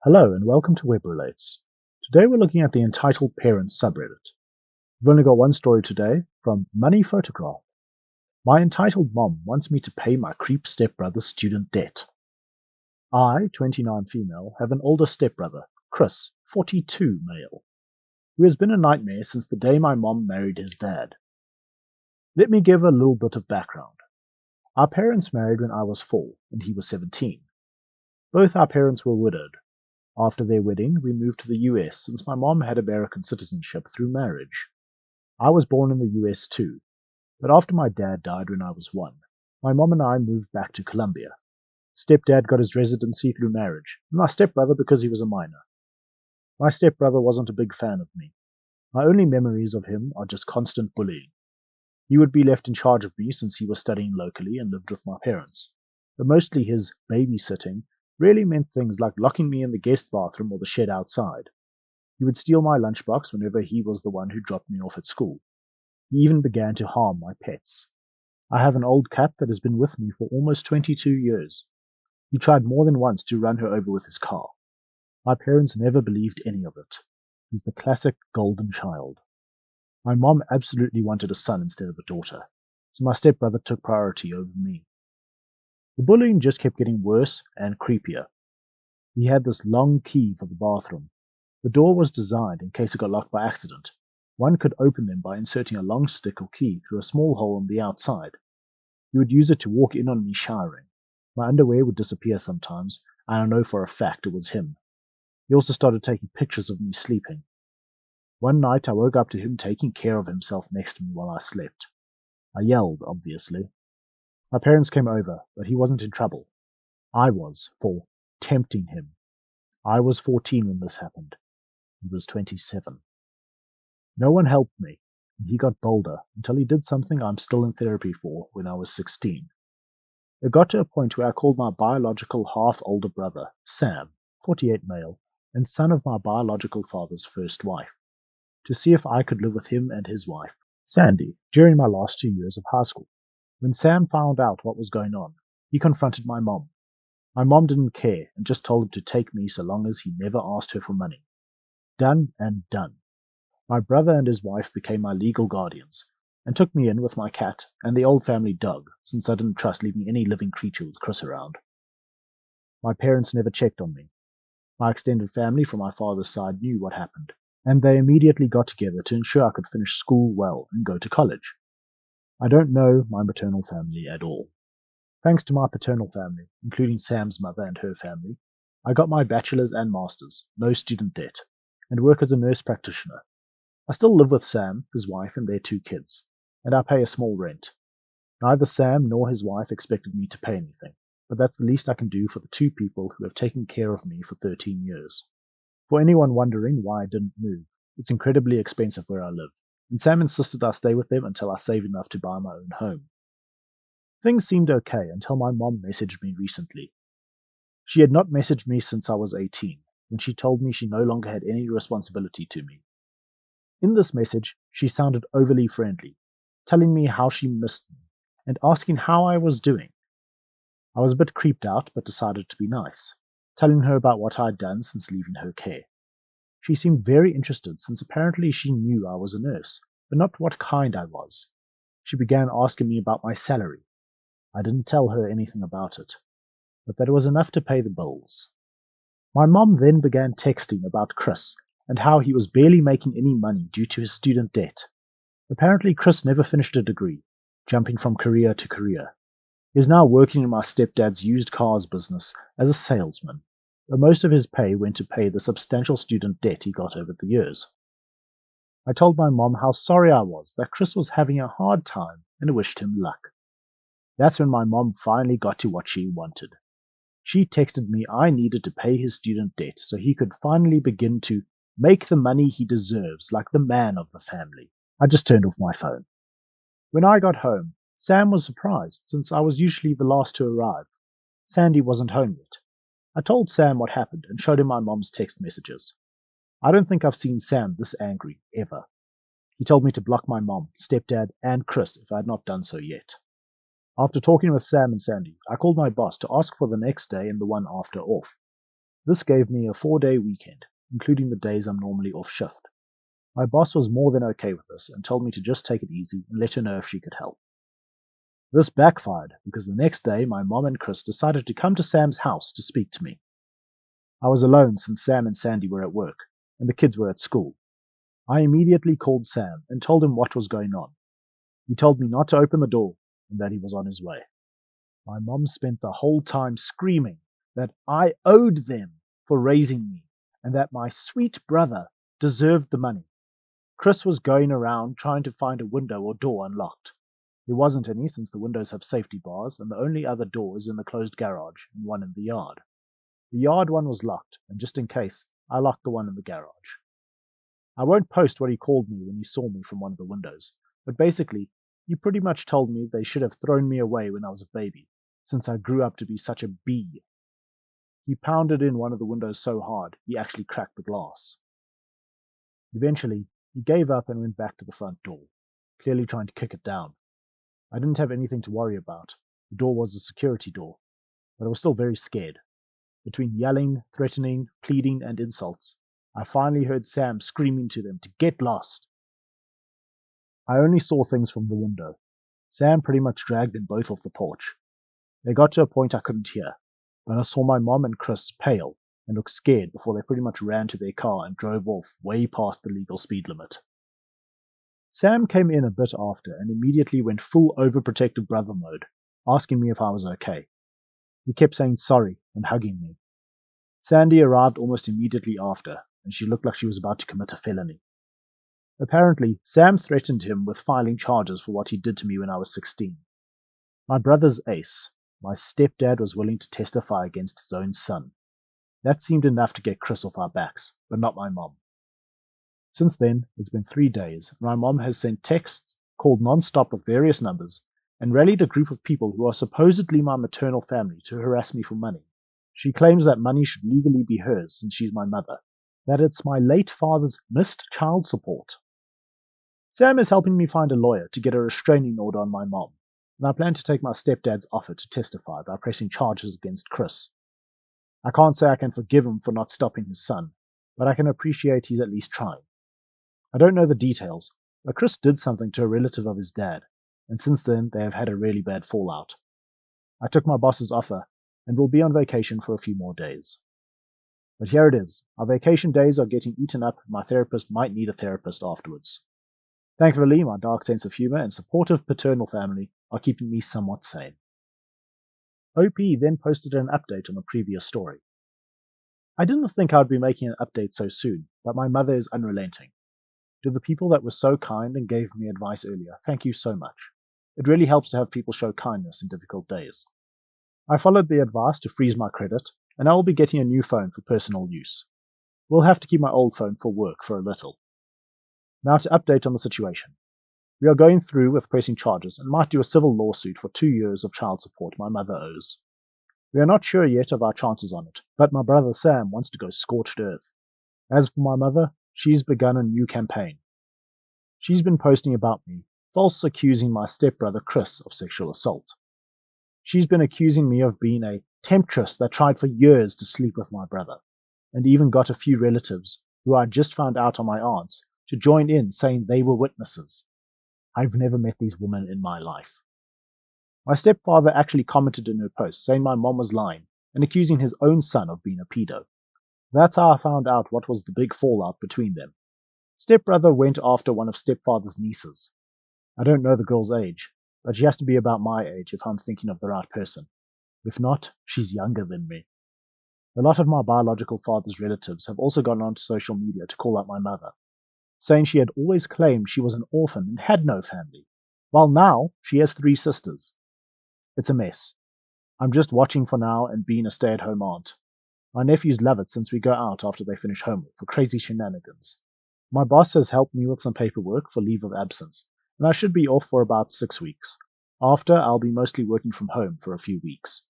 Hello and welcome to Web Relates. Today we're looking at the entitled parents subreddit. We've only got one story today from Money Photograph. My entitled mom wants me to pay my creep stepbrother's student debt. I, 29 female, have an older stepbrother, Chris, 42 male, who has been a nightmare since the day my mom married his dad. Let me give a little bit of background. Our parents married when I was 4 and he was 17. Both our parents were widowed. After their wedding, we moved to the US since my mom had American citizenship through marriage. I was born in the US too, but after my dad died when I was 1, my mom and I moved back to Colombia. Stepdad got his residency through marriage, and my stepbrother because he was a minor. My stepbrother wasn't a big fan of me. My only memories of him are just constant bullying. He would be left in charge of me since he was studying locally and lived with my parents, but mostly his babysitting really meant things like locking me in the guest bathroom or the shed outside. He would steal my lunchbox whenever he was the one who dropped me off at school. He even began to harm my pets. I have an old cat that has been with me for almost 22 years. He tried more than once to run her over with his car. My parents never believed any of it. He's the classic golden child. My mom absolutely wanted a son instead of a daughter, so my stepbrother took priority over me. The bullying just kept getting worse and creepier. He had this long key for the bathroom. The door was designed in case it got locked by accident. One could open them by inserting a long stick or key through a small hole on the outside. He would use it to walk in on me showering. My underwear would disappear sometimes, and I know for a fact it was him. He also started taking pictures of me sleeping. One night I woke up to him taking care of himself next to me while I slept. I yelled, obviously. My parents came over, but he wasn't in trouble. I was, for tempting him. I was 14 when this happened. He was 27. No one helped me, and he got bolder until he did something I'm still in therapy for when I was 16. It got to a point where I called my biological half-older brother, Sam, 48 male, and son of my biological father's first wife, to see if I could live with him and his wife, Sandy, during my last 2 years of high school. When Sam found out what was going on, he confronted my mom. My mom didn't care and just told him to take me so long as he never asked her for money. Done and done. My brother and his wife became my legal guardians and took me in with my cat and the old family dog since I didn't trust leaving any living creature with Chris around. My parents never checked on me. My extended family from my father's side knew what happened, and they immediately got together to ensure I could finish school well and go to college. I don't know my maternal family at all. Thanks to my paternal family, including Sam's mother and her family, I got my bachelor's and master's, no student debt, and work as a nurse practitioner. I still live with Sam, his wife, and their 2 kids, and I pay a small rent. Neither Sam nor his wife expected me to pay anything, but that's the least I can do for the 2 people who have taken care of me for 13 years. For anyone wondering why I didn't move, it's incredibly expensive where I live, and Sam insisted I stay with them until I save enough to buy my own home. Things seemed okay until my mom messaged me recently. She had not messaged me since I was 18, when she told me she no longer had any responsibility to me. In this message, she sounded overly friendly, telling me how she missed me, and asking how I was doing. I was a bit creeped out, but decided to be nice, telling her about what I'd done since leaving her care. She seemed very interested since apparently she knew I was a nurse, but not what kind I was. She began asking me about my salary. I didn't tell her anything about it, but that it was enough to pay the bills. My mom then began texting about Chris and how he was barely making any money due to his student debt. Apparently Chris never finished a degree, jumping from career to career. He is now working in my stepdad's used cars business as a salesman, but most of his pay went to pay the substantial student debt he got over the years. I told my mom how sorry I was that Chris was having a hard time and wished him luck. That's when my mom finally got to what she wanted. She texted me I needed to pay his student debt so he could finally begin to make the money he deserves like the man of the family. I just turned off my phone. When I got home, Sam was surprised since I was usually the last to arrive. Sandy wasn't home yet. I told Sam what happened and showed him my mom's text messages. I don't think I've seen Sam this angry ever. He told me to block my mom, stepdad, and Chris if I had not done so yet. After talking with Sam and Sandy, I called my boss to ask for the next day and the one after off. This gave me a 4-day weekend, including the days I'm normally off shift. My boss was more than okay with this and told me to just take it easy and let her know if she could help. This backfired because the next day my mom and Chris decided to come to Sam's house to speak to me. I was alone since Sam and Sandy were at work and the kids were at school. I immediately called Sam and told him what was going on. He told me not to open the door and that he was on his way. My mom spent the whole time screaming that I owed them for raising me and that my sweet brother deserved the money. Chris was going around trying to find a window or door unlocked. There wasn't any since the windows have safety bars and the only other door is in the closed garage and one in the yard. The yard one was locked, and just in case, I locked the one in the garage. I won't post what he called me when he saw me from one of the windows, but basically, he pretty much told me they should have thrown me away when I was a baby, since I grew up to be such a bee. He pounded in one of the windows so hard, he actually cracked the glass. Eventually, he gave up and went back to the front door, clearly trying to kick it down. I didn't have anything to worry about. The door was a security door, but I was still very scared. Between yelling, threatening, pleading, and insults, I finally heard Sam screaming to them to get lost. I only saw things from the window. Sam pretty much dragged them both off the porch. They got to a point I couldn't hear, but I saw my mom and Chris pale and look scared before they pretty much ran to their car and drove off way past the legal speed limit. Sam came in a bit after and immediately went full overprotective brother mode, asking me if I was okay. He kept saying sorry and hugging me. Sandy arrived almost immediately after, and she looked like she was about to commit a felony. Apparently, Sam threatened him with filing charges for what he did to me when I was 16. My brother's ace, my stepdad, was willing to testify against his own son. That seemed enough to get Chris off our backs, but not my mom. Since then, it's been 3 days, and my mom has sent texts, called non-stop with various numbers, and rallied a group of people who are supposedly my maternal family to harass me for money. She claims that money should legally be hers since she's my mother, that it's my late father's missed child support. Sam is helping me find a lawyer to get a restraining order on my mom, and I plan to take my stepdad's offer to testify by pressing charges against Chris. I can't say I can forgive him for not stopping his son, but I can appreciate he's at least trying. I don't know the details, but Chris did something to a relative of his dad, and since then they have had a really bad fallout. I took my boss's offer, and will be on vacation for a few more days. But here it is. Our vacation days are getting eaten up, and my therapist might need a therapist afterwards. Thankfully, my dark sense of humor and supportive paternal family are keeping me somewhat sane. OP then posted an update on the previous story. I didn't think I would be making an update so soon, but my mother is unrelenting. To the people that were so kind and gave me advice earlier, thank you so much. It really helps to have people show kindness in difficult days. I followed the advice to freeze my credit, and I will be getting a new phone for personal use. We'll have to keep my old phone for work for a little. Now to update on the situation. We are going through with pressing charges and might do a civil lawsuit for 2 years of child support my mother owes. We are not sure yet of our chances on it, but my brother Sam wants to go scorched earth. As for my mother, she's begun a new campaign. She's been posting about me, false accusing my stepbrother Chris of sexual assault. She's been accusing me of being a temptress that tried for years to sleep with my brother, and even got a few relatives, who I just found out are my aunts, to join in saying they were witnesses. I've never met these women in my life. My stepfather actually commented in her post saying my mom was lying and accusing his own son of being a pedo. That's how I found out what was the big fallout between them. Stepbrother went after one of stepfather's nieces. I don't know the girl's age, but she has to be about my age if I'm thinking of the right person. If not, she's younger than me. A lot of my biological father's relatives have also gone onto social media to call out my mother, saying she had always claimed she was an orphan and had no family, while now she has 3 sisters. It's a mess. I'm just watching for now and being a stay-at-home aunt. My nephews love it since we go out after they finish homework for crazy shenanigans. My boss has helped me with some paperwork for leave of absence, and I should be off for about 6 weeks. After, I'll be mostly working from home for a few weeks.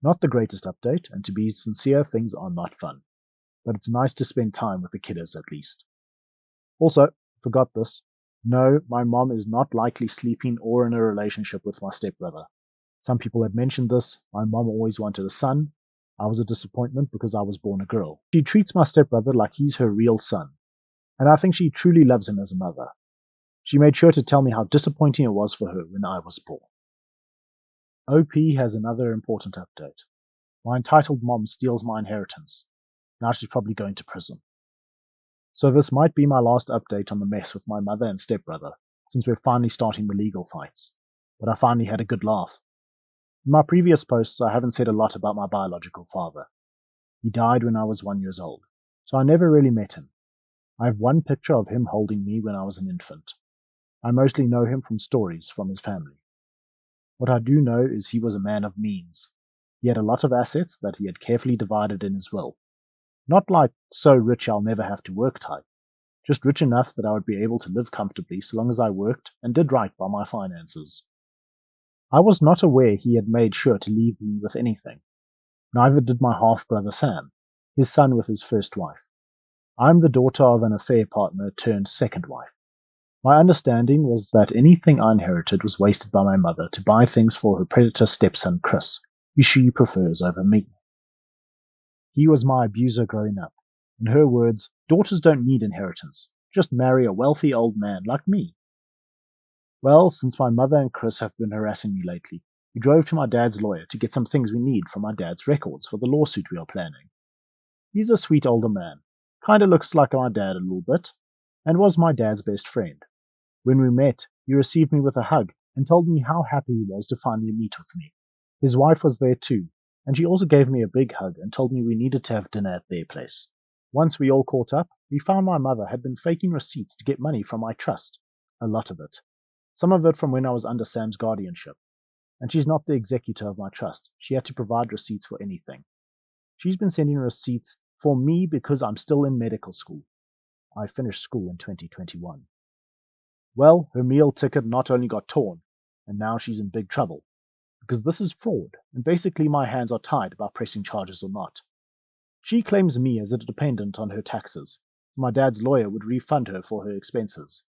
Not the greatest update, and to be sincere, things are not fun. But it's nice to spend time with the kiddos at least. Also, forgot this. No, my mom is not likely sleeping or in a relationship with my stepbrother. Some people had mentioned this. My mom always wanted a son. I was a disappointment because I was born a girl. She treats my stepbrother like he's her real son, and I think she truly loves him as a mother. She made sure to tell me how disappointing it was for her when I was born. OP has another important update. My entitled mom steals my inheritance. Now she's probably going to prison. So this might be my last update on the mess with my mother and stepbrother, since we're finally starting the legal fights. But I finally had a good laugh. In my previous posts, I haven't said a lot about my biological father. He died when I was 1 year old, so I never really met him. I have one picture of him holding me when I was an infant. I mostly know him from stories from his family. What I do know is he was a man of means. He had a lot of assets that he had carefully divided in his will. Not like so rich I'll never have to work type, just rich enough that I would be able to live comfortably so long as I worked and did right by my finances. I was not aware he had made sure to leave me with anything. Neither did my half-brother Sam, his son with his first wife. I'm the daughter of an affair partner turned second wife. My understanding was that anything I inherited was wasted by my mother to buy things for her predator stepson Chris, who she prefers over me. He was my abuser growing up. In her words, daughters don't need inheritance. Just marry a wealthy old man like me. Well, since my mother and Chris have been harassing me lately, we drove to my dad's lawyer to get some things we need from my dad's records for the lawsuit we are planning. He's a sweet older man, kinda looks like my dad a little bit, and was my dad's best friend. When we met, he received me with a hug and told me how happy he was to finally meet with me. His wife was there too, and she also gave me a big hug and told me we needed to have dinner at their place. Once we all caught up, we found my mother had been faking receipts to get money from my trust. A lot of it. Some of it from when I was under Sam's guardianship. And she's not the executor of my trust. She had to provide receipts for anything. She's been sending receipts for me because I'm still in medical school. I finished school in 2021. Well, her meal ticket not only got torn, and now she's in big trouble. Because this is fraud, and basically my hands are tied about pressing charges or not. She claims me as a dependent on her taxes. My dad's lawyer would refund her for her expenses.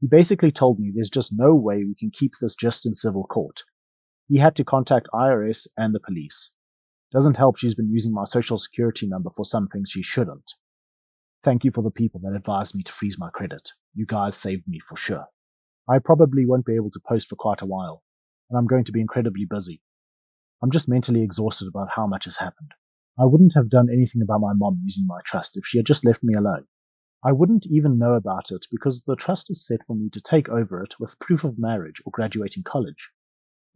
He basically told me there's just no way we can keep this just in civil court. He had to contact IRS and the police. Doesn't help she's been using my social security number for some things she shouldn't. Thank you for the people that advised me to freeze my credit. You guys saved me for sure. I probably won't be able to post for quite a while, and I'm going to be incredibly busy. I'm just mentally exhausted about how much has happened. I wouldn't have done anything about my mom using my trust if she had just left me alone. I wouldn't even know about it because the trust is set for me to take over it with proof of marriage or graduating college.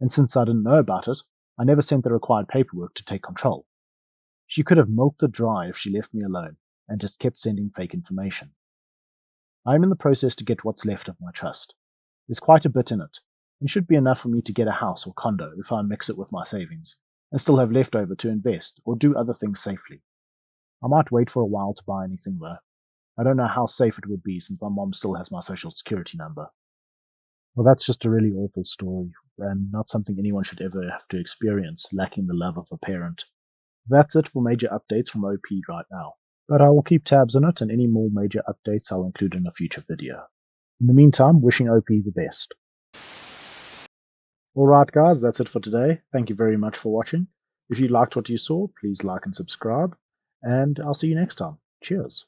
And since I didn't know about it, I never sent the required paperwork to take control. She could have milked it dry if she left me alone and just kept sending fake information. I am in the process to get what's left of my trust. There's quite a bit in it, and should be enough for me to get a house or condo if I mix it with my savings, and still have leftover to invest or do other things safely. I might wait for a while to buy anything though. I don't know how safe it would be since my mom still has my social security number. Well, that's just a really awful story, and not something anyone should ever have to experience, lacking the love of a parent. That's it for major updates from OP right now, but I will keep tabs on it, and any more major updates I'll include in a future video. In the meantime, wishing OP the best. Alright guys, that's it for today. Thank you very much for watching. If you liked what you saw, please like and subscribe, and I'll see you next time. Cheers.